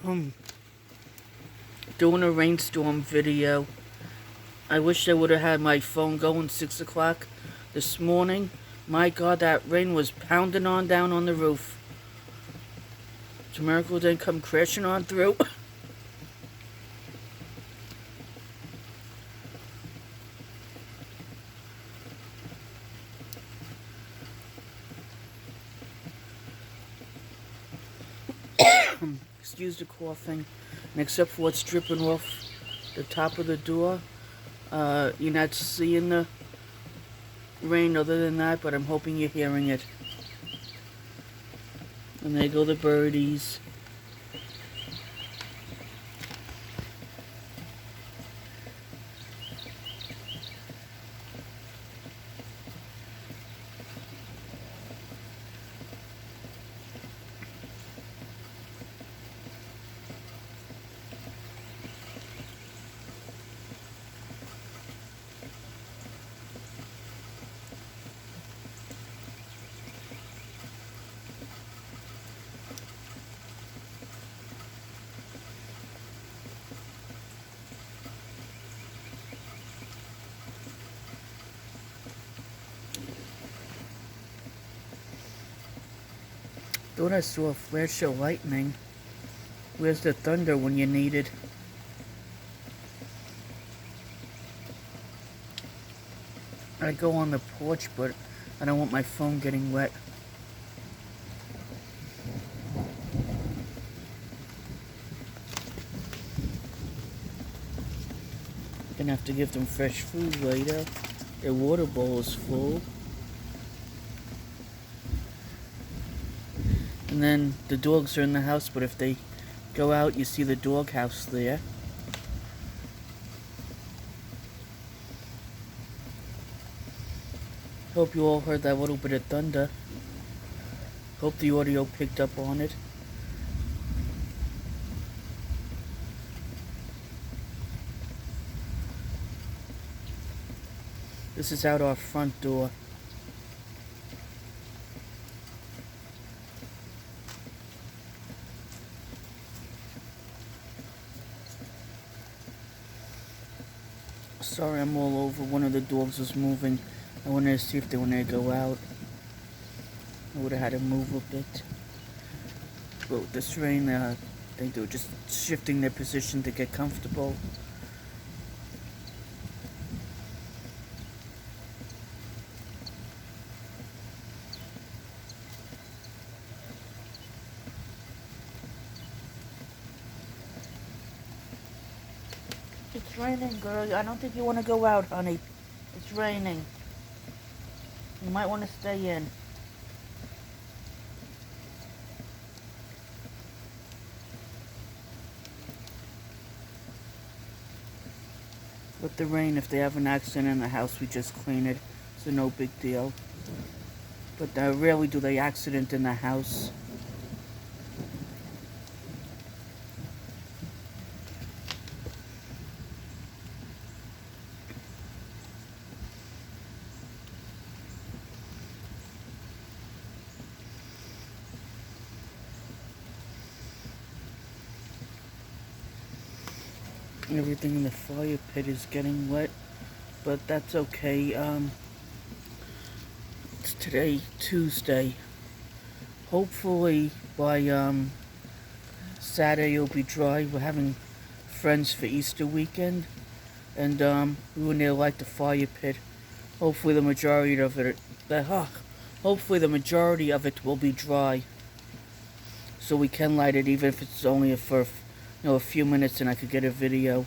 um doing a rainstorm video. I wish I would have had my phone going 6 o'clock this morning. My God, that rain was pounding on down on the roof. It's a miracle it didn't come crashing on through. Excuse the coughing. And except for what's dripping off the top of the door, you're not seeing the rain other than that, but I'm hoping you're hearing it. And there go the birdies. Thought I saw a flash of lightning. Where's the thunder when you need it? I go on the porch, but I don't want my phone getting wet. Gonna have to give them fresh food later. Their water bowl is full. And then the dogs are in the house, but if they go out, you see the dog house there. Hope you all heard that little bit of thunder. Hope the audio picked up on it. This is out our front door. Sorry, I'm all over. One of the dogs was moving. I wanted to see if they wanted to go out. I would have had to move a bit. But with this rain, I think they were just shifting their position to get comfortable. It's raining, girl. I don't think you want to go out, honey. It's raining. You might want to stay in. With the rain, if they have an accident in the house, we just clean it. So no big deal. But rarely do they accident in the house. Everything in the fire pit is getting wet, but that's okay. It's today, Tuesday. Hopefully by Saturday it'll be dry. We're having friends for Easter weekend, and we went there like the fire pit. Hopefully the majority of it, hopefully the majority of it will be dry, so we can light it, even if it's only for a few minutes, and I could get a video.